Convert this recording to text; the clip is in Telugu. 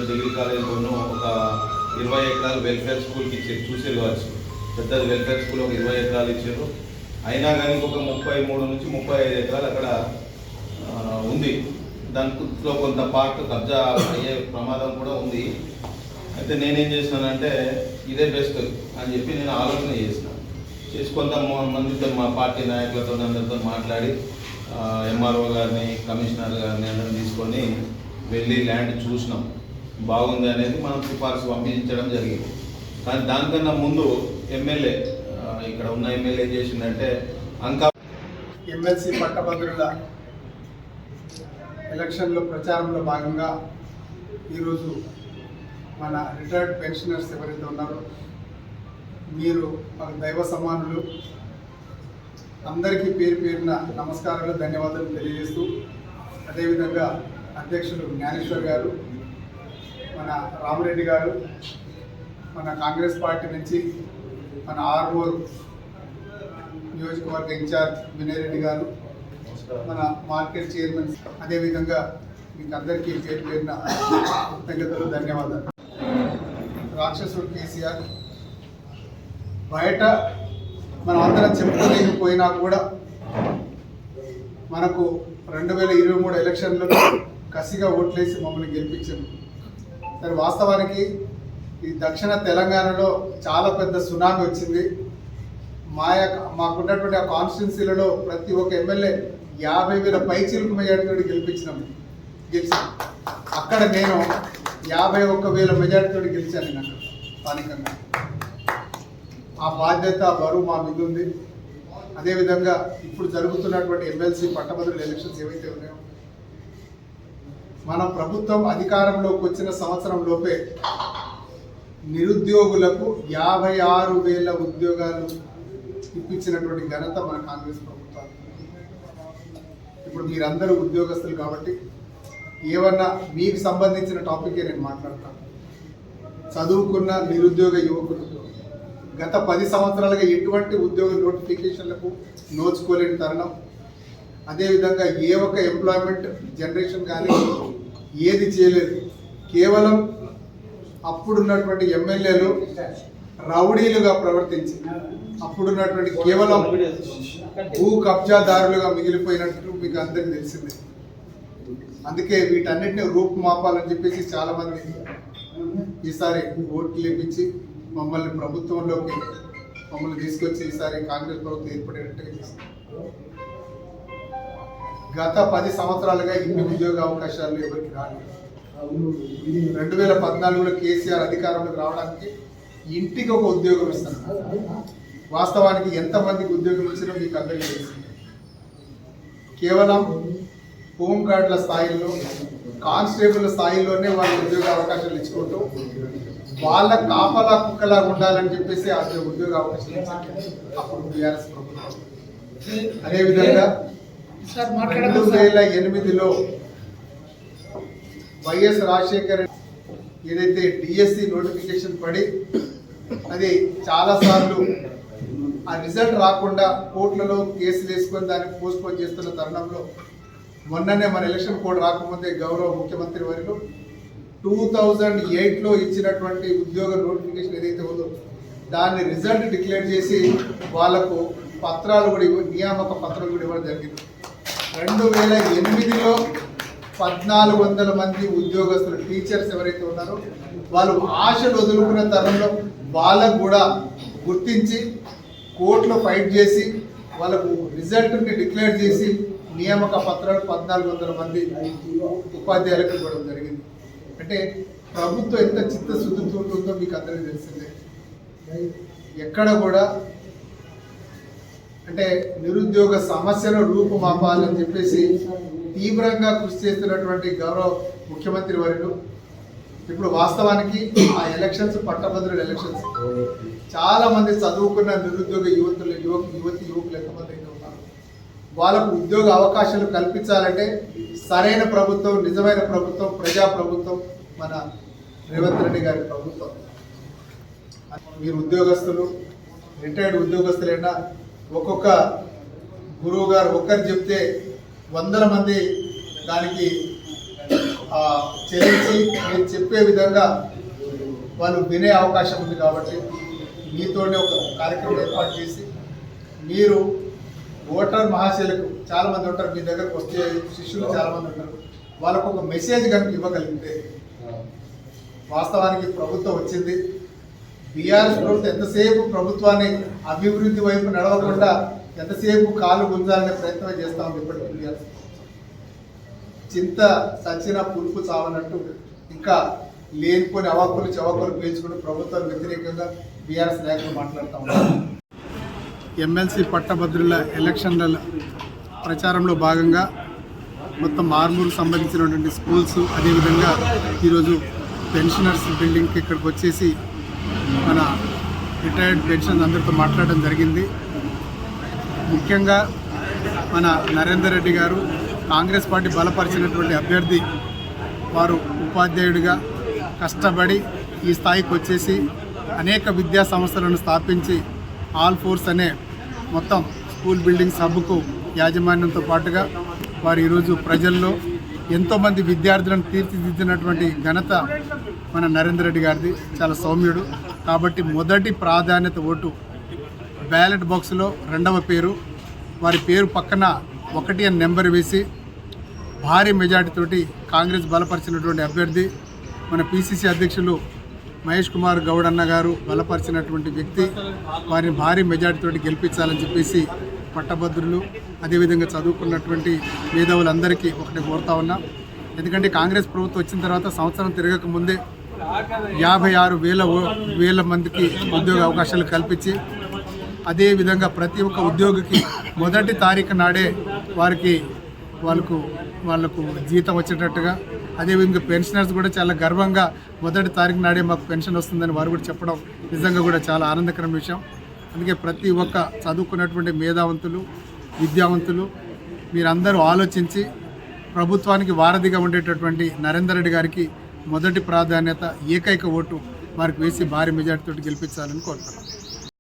డిగ్రీ కాలేజ్లోనూ ఒక 20 ఎకరాలు వెల్ఫేర్ స్కూల్కి ఇచ్చారు. చూసారు కావచ్చు, పెద్దది వెల్ఫేర్ స్కూల్ ఒక 20 ఎకరాలు ఇచ్చారు. అయినా కానీ ఒక 33 నుంచి 35 ఎకరాలు అక్కడ ఉంది. దాంట్లో కొంత పార్ట్ కబ్జా అయ్యే ప్రమాదం కూడా ఉంది. అయితే నేనేం చేసినానంటే ఇదే బెస్ట్ అని చెప్పి నేను ఆలోచన చేసి కొంతమందితో మా పార్టీ నాయకులతో అందరితో మాట్లాడి ఎంఆర్ఓ గారిని, కమిషనర్ గారిని అందరిని తీసుకొని వెళ్ళి ల్యాండ్ చూసినాం. బాగుంది అనేది మనం సిఫార్సు పంపించడం జరిగింది. కానీ దానికన్నా ముందు ఎమ్మెల్యే, ఇక్కడ ఉన్న ఎమ్మెల్యే ఏం చేసిందంటే ఎమ్మెల్సీ పట్టభద్రుల ఎలక్షన్లో ప్రచారంలో భాగంగా ఈరోజు మన రిటైర్డ్ పెన్షనర్స్ ఎవరైతే ఉన్నారో మీరు మన దైవ సమానులు, అందరికీ పేరు పేరున నమస్కారాలు, ధన్యవాదాలు తెలియజేస్తూ, అదేవిధంగా అధ్యక్షులు జ్ఞానేశ్వర్ గారు, మన రామరెడ్డి గారు, మన కాంగ్రెస్ పార్టీ నుంచి మన ఆర్మూర్ నియోజకవర్గ ఇన్ఛార్జ్ వినయ్ రెడ్డి గారు, మన మార్కెట్ చైర్మన్, అదేవిధంగా మీకు అందరికీ పేరు పేరున కృతజ్ఞతలు, ధన్యవాదాలు. రాక్షసుడు కేసీఆర్ బయట మనం అందరం చెప్పుకోలేకపోయినా కూడా మనకు 2023 ఎలక్షన్లలో కసిగా ఓట్లేసి మమ్మల్ని గెలిపించారు. సరే, వాస్తవానికి ఈ దక్షిణ తెలంగాణలో చాలా పెద్ద సునామీ వచ్చింది. మాకున్నటువంటి ఆ కాన్స్టిట్యున్సీలలో ప్రతి ఒక్క ఎమ్మెల్యే 50,000 పైచిలకు మెజార్టీతో గెలిచాం. అక్కడ నేను 51,000 మెజార్టీతో గెలిచాను. నేను స్థానికంగా ఆ బాధ్యత, బరువు మా మీద ఉంది. అదేవిధంగా ఇప్పుడు జరుగుతున్నటువంటి ఎమ్మెల్సీ పట్టభద్రుల ఎలక్షన్స్ ఏవైతే ఉన్నాయో, మన ప్రభుత్వం అధికారంలోకి వచ్చిన సంవత్సరం లోపే నిరుద్యోగులకు 56,000 ఉద్యోగాలు ఇప్పించినటువంటి ఘనత మన కాంగ్రెస్ ప్రభుత్వం. ఇప్పుడు మీరందరూ ఉద్యోగస్తులు కాబట్టి ఏమన్నా మీకు సంబంధించిన టాపికే నేను మాట్లాడతాను. చదువుకున్న నిరుద్యోగ యువకులు గత 10 సంవత్సరాలుగా ఎటువంటి ఉద్యోగ నోటిఫికేషన్లకు నోచుకోలేని తరుణం. అదేవిధంగా ఏ ఒక్క ఎంప్లాయ్మెంట్ జనరేషన్ కానీ ఏది చేయలేదు. కేవలం అప్పుడున్నటువంటి ఎమ్మెల్యేలు రౌడీలుగా ప్రవర్తించి అప్పుడున్నటువంటి కేవలం భూ కబ్జాదారులుగా మిగిలిపోయినట్టు మీకు అందరికీ తెలిసిందే. అందుకే వీటన్నిటిని రూపుమాపాలని చెప్పేసి చాలామంది ఈసారి ఓట్లు ఇప్పించి మమ్మల్ని ప్రభుత్వంలోకి తీసుకొచ్చి ఈసారి కాంగ్రెస్ ప్రభుత్వం ఏర్పడేటట్టుగా చేసింది. గత 10 సంవత్సరాలుగా ఇన్ని ఉద్యోగ అవకాశాలు ఎవరికి రాలేదు. 2014లో కేసీఆర్ అధికారంలోకి రావడానికి ఇంటికి ఒక ఉద్యోగం ఇస్తున్నారు. వాస్తవానికి ఎంతమందికి ఉద్యోగం ఇచ్చినా మీకు అందరికీ తెలిసింది. కేవలం హోంగార్డుల స్థాయిలో, కానిస్టేబుల్ స్థాయిలోనే వాళ్ళ ఉద్యోగ అవకాశాలు ఇచ్చుకుంటూ వాళ్ళ కాపలా కుక్కలా ఉండాలని చెప్పేసి ఆ ఉద్యోగ అవకాశాలు ఇచ్చారు అప్పుడు టీఆర్ఎస్ ప్రభుత్వం. అదేవిధంగా 2008లో వైఎస్ రాజశేఖర్ ఏదైతే డిఎస్సి నోటిఫికేషన్ పడి అది చాలాసార్లు ఆ రిజల్ట్ రాకుండా కోర్టులలో కేసులు వేసుకొని దాన్ని పోస్ట్పోన్ చేస్తున్న తరుణంలో మొన్ననే మన ఎలక్షన్ కోడ్ రాకముందే గౌరవ ముఖ్యమంత్రి వర్యులు 2008లో ఇచ్చినటువంటి ఉద్యోగ నోటిఫికేషన్ ఏదైతే ఉందో దాన్ని రిజల్ట్ డిక్లేర్ చేసి వాళ్లకు పత్రాలు కూడా నియామక పత్రాలు కూడా ఇవ్వడం జరిగింది. 2008లో 1,400 మంది ఉద్యోగస్తులు, టీచర్స్ ఎవరైతే ఉన్నారో వాళ్ళు ఆశలు వదులుకున్న తరుణంలో వాళ్ళకు కూడా గుర్తించి కోర్టులో ఫైట్ చేసి వాళ్ళకు రిజల్ట్ని డిక్లేర్ చేసి నియామక పత్రాలు 1,400 మంది ఉపాధ్యాయులకు ఇవ్వడం జరిగింది. అంటే ప్రభుత్వం ఎంత చిత్తశుద్ధితో ఉంటుందో మీకు అందరికీ తెలిసిందే. ఎక్కడ కూడా అంటే నిరుద్యోగ సమస్యను రూపుమాపాలని చెప్పేసి తీవ్రంగా కృషి చేస్తున్నటువంటి గౌరవ ముఖ్యమంత్రి వర్యులు ఇప్పుడు వాస్తవానికి ఆ ఎలక్షన్స్, పట్టభద్రుల ఎలక్షన్స్ చాలా మంది చదువుకున్న నిరుద్యోగ యువకులు ఎంతమంది అయితే ఉన్నారు వాళ్ళకు ఉద్యోగ అవకాశాలు కల్పించాలంటే సరైన ప్రభుత్వం, నిజమైన ప్రభుత్వం, ప్రజా ప్రభుత్వం మన రేవంత్ రెడ్డి గారి ప్రభుత్వం. మీరు ఉద్యోగస్తులు, రిటైర్డ్ ఉద్యోగస్తులైనా ఒక్కొక్క గురువు గారు ఒక్కరు చెప్తే 100 మంది దానికి చెల్లించి మీరు చెప్పే విధంగా వాళ్ళు వినే అవకాశం ఉంది కాబట్టి మీతోనే ఒక కార్యక్రమం ఏర్పాటు చేసి మీరు ఓటర్ మహాశయులకు చాలామంది ఉంటారు, మీ దగ్గరకు వచ్చే శిష్యులు చాలామంది ఉంటారు, వాళ్ళకు ఒక మెసేజ్ కనుక ఇవ్వగలిగితే వాస్తవానికి ప్రభుత్వం వచ్చింది. బీఆర్ఎస్ ప్రభుత్వం ఎంతసేపు ప్రభుత్వాన్ని అభివృద్ధి వైపు నడవకుండా ఎంతసేపు కాలు గుంజాలనే ప్రయత్నం చేస్తూ ఉంది. ఇప్పటికీ బీఆర్ఎస్ చింత సచిన పులుపు చావనట్టు ఇంకా లేనిపోని అవాక్కులు చవాకులు పీల్చుకుంటూ ప్రభుత్వానికి వ్యతిరేకంగా బీఆర్ఎస్ నాయకులు మాట్లాడుతూ ఉన్నారు. ఎమ్మెల్సీ పట్టభద్రుల ఎలక్షన్ల ప్రచారంలో భాగంగా మొత్తం ఆర్మూరుకు సంబంధించినటువంటి స్కూల్స్, అదేవిధంగా ఈరోజు పెన్షనర్స్ బిల్డింగ్కి ఇక్కడికి వచ్చేసి మన రిటైర్డ్ పెన్షన్ అందరితో మాట్లాడడం జరిగింది. ముఖ్యంగా మన నరేందర్ రెడ్డి గారు కాంగ్రెస్ పార్టీ బలపరిచినటువంటి అభ్యర్థి, వారు ఉపాధ్యాయుడిగా కష్టపడి ఈ స్థాయికి వచ్చేసి అనేక విద్యా సంస్థలను స్థాపించి ఆల్ ఫోర్స్ అనే మొత్తం స్కూల్ బిల్డింగ్ సబ్బుకు యాజమాన్యంతో పాటుగా వారు ఈరోజు ప్రజల్లో ఎంతోమంది విద్యార్థులను తీర్చిదిద్దినటువంటి ఘనత మన నరేందర్ రెడ్డి గారిది. చాలా సౌమ్యుడు కాబట్టి మొదటి ప్రాధాన్యత ఓటు బ్యాలెట్ బాక్స్లో రెండవ పేరు, వారి పేరు పక్కన 1 అని నెంబర్ వేసి భారీ మెజార్టీతోటి కాంగ్రెస్ బలపరిచినటువంటి అభ్యర్థి మన పిసిసి అధ్యక్షులు మహేష్ కుమార్ గౌడ్ అన్న గారు బలపరిచినటువంటి వ్యక్తి, వారిని భారీ మెజార్టీతోటి గెలిపించాలని చెప్పేసి పట్టభద్రులు అదేవిధంగా చదువుకున్నటువంటి మేధావులందరికీ ఒకటి కోరుతా ఉన్నా. ఎందుకంటే కాంగ్రెస్ ప్రభుత్వం వచ్చిన తర్వాత సంవత్సరం తిరగక ముందే 56,000 మందికి ఉద్యోగ అవకాశాలు కల్పించి, అదేవిధంగా ప్రతి ఒక్క ఉద్యోగికి మొదటి తారీఖు నాడే వాళ్ళకు జీతం వచ్చేటట్టుగా, అదేవిధంగా పెన్షనర్స్ కూడా చాలా గర్వంగా మొదటి తారీఖు నాడే మాకు పెన్షన్ వస్తుందని వారు కూడా చెప్పడం నిజంగా కూడా చాలా ఆనందకరమైన విషయం. అందుకే ప్రతి ఒక్క చదువుకున్నటువంటి మేధావంతులు, విద్యావంతులు మీరందరూ ఆలోచించి ప్రభుత్వానికి వారధిగా ఉండేటటువంటి నరేందర్ రెడ్డి గారికి మొదటి ప్రాధాన్యత, ఏకైక ఓటు వారికి వేసి భారీ మెజార్టీతో గెలిపించాలని కోరుతున్నాను.